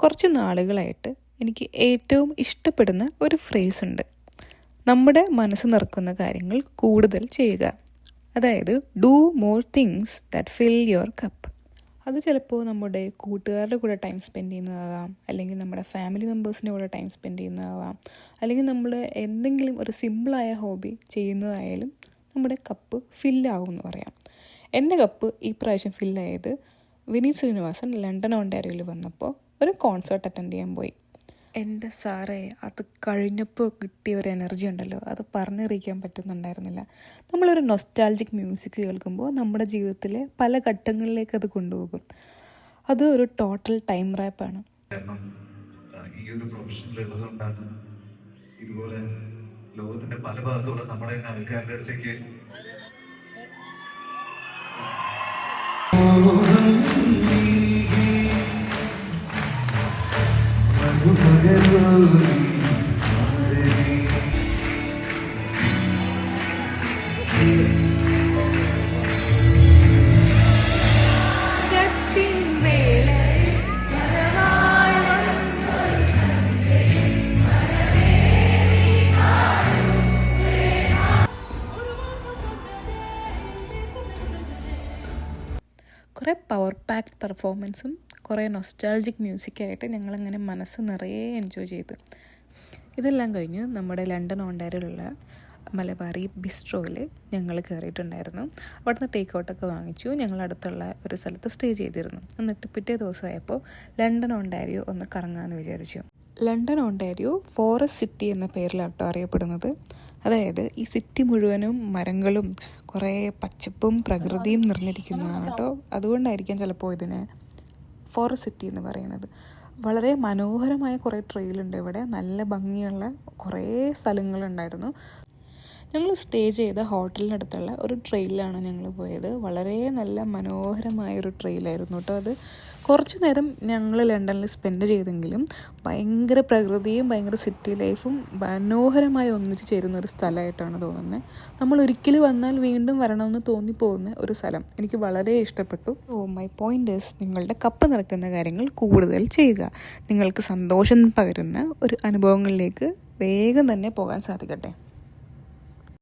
കുറച്ച് നാളുകളായിട്ട് എനിക്ക് ഏറ്റവും ഇഷ്ടപ്പെടുന്ന ഒരു ഫ്രേസ് ഉണ്ട്. നമ്മുടെ മനസ്സ് നിറക്കുന്ന കാര്യങ്ങൾ കൂടുതൽ ചെയ്യുക. അതായത് do more things that fill your cup. അത് ചിലപ്പോൾ നമ്മുടെ കൂട്ടുകാരുടെ കൂടെ ടൈം സ്പെൻഡ് ചെയ്യുന്നതാവാം, അല്ലെങ്കിൽ നമ്മുടെ ഫാമിലി മെമ്പേഴ്സിൻ്റെ കൂടെ ടൈം സ്പെൻഡ് ചെയ്യുന്നതാവാം, അല്ലെങ്കിൽ നമ്മൾ എന്തെങ്കിലും ഒരു സിമ്പിളായ ഹോബി ചെയ്യുന്നതായാലും നമ്മുടെ കപ്പ് ഫില്ലാവും എന്ന് പറയാം. എൻ്റെ കപ്പ് ഈ പ്രാവശ്യം ഫില്ലായത് വിനീത് ശ്രീനിവാസൻ ലണ്ടൻ ഓണ്ടാരിയോയിൽ വന്നപ്പോൾ ഒരു കോൺസേർട്ട് അറ്റൻഡ് ചെയ്യാൻ പോയി. എൻ്റെ സാറേ, അത് കഴിഞ്ഞപ്പോൾ കിട്ടിയ ഒരു എനർജി ഉണ്ടല്ലോ, അത് പറഞ്ഞറിയിക്കാൻ പറ്റുന്നുണ്ടായിരുന്നില്ല. നമ്മളൊരു നൊസ്റ്റാൾജിക് മ്യൂസിക് കേൾക്കുമ്പോൾ നമ്മുടെ ജീവിതത്തിലെ പല ഘട്ടങ്ങളിലേക്ക് അത് കൊണ്ടുപോകും. അത് ഒരു ടോട്ടൽ ടൈം റാപ്പാണ്. ഈ ഒരു പ്രൊഫഷനിൽ ഉള്ളതുകൊണ്ടാണ് ഇതുപോലെ ലോകത്തിന്റെ പല ഭാഗത്തുള്ള നമ്മുടെ ആൾക്കാരുടെ അടുത്തേക്ക് കുറേ പവർ പാക്ഡ് പെർഫോമൻസും കുറേ നൊസ്റ്റാൾജിക് മ്യൂസിക്കായിട്ട് ഞങ്ങളങ്ങനെ മനസ്സ് നിറയെ എൻജോയ് ചെയ്തു. ഇതെല്ലാം കഴിഞ്ഞ് നമ്മുടെ ലണ്ടൻ ഓണ്ടാരിയോയിലുള്ള മലബാറി ബിസ്ട്രോയിൽ ഞങ്ങൾ കയറിയിട്ടുണ്ടായിരുന്നു. അവിടുന്ന് ടേക്ക് ഔട്ടൊക്കെ വാങ്ങിച്ചു. ഞങ്ങൾ അടുത്തുള്ള ഒരു സ്ഥലത്ത് സ്റ്റേ ചെയ്തിരുന്നു. എന്നിട്ട് പിറ്റേ ദിവസമായപ്പോൾ ലണ്ടൻ ഓണ്ടാരിയോ ഒന്ന് കറങ്ങാമെന്ന് വിചാരിച്ചു. ലണ്ടൻ ഓണ്ടാരിയോ ഫോറസ്റ്റ് സിറ്റി എന്ന പേരിലാട്ടോ അറിയപ്പെടുന്നത്. അതായത് ഈ സിറ്റി മുഴുവനും മരങ്ങളും കുറേ പച്ചപ്പും പ്രകൃതിയും നിറഞ്ഞിരിക്കുന്നതാണ് കേട്ടോ. അതുകൊണ്ടായിരിക്കാം ചിലപ്പോൾ ഇതിനെ ഫോറസ്റ്റ് സിറ്റി എന്ന് പറയുന്നത്. വളരെ മനോഹരമായ കുറേ ട്രെയിലുണ്ട് ഇവിടെ. നല്ല ഭംഗിയുള്ള കുറേ സ്ഥലങ്ങളുണ്ടായിരുന്നു. ഞങ്ങൾ സ്റ്റേ ചെയ്ത ഹോട്ടലിനടുത്തുള്ള ഒരു ട്രെയിലാണ് ഞങ്ങൾ പോയത്. വളരെ നല്ല മനോഹരമായൊരു ട്രെയിലായിരുന്നു കേട്ടോ അത്. കുറച്ച് നേരം ഞങ്ങൾ ലണ്ടനിൽ സ്പെൻഡ് ചെയ്തെങ്കിലും ഭയങ്കര പ്രകൃതിയും ഭയങ്കര സിറ്റി ലൈഫും മനോഹരമായി ഒന്നിച്ച് ചേരുന്ന ഒരു സ്ഥലമായിട്ടാണ് തോന്നുന്നത്. നമ്മൾ ഒരിക്കൽ വന്നാൽ വീണ്ടും വരണമെന്ന് തോന്നിപ്പോകുന്ന ഒരു സ്ഥലം. എനിക്ക് വളരെ ഇഷ്ടപ്പെട്ടു. മൈ പോയിന്റ് ഈസ്, നിങ്ങളുടെ കപ്പ് നിറക്കുന്ന കാര്യങ്ങൾ കൂടുതൽ ചെയ്യുക. നിങ്ങൾക്ക് സന്തോഷം പകരുന്ന ഒരു അനുഭവങ്ങളിലേക്ക് വേഗം തന്നെ പോകാൻ സാധിക്കട്ടെ.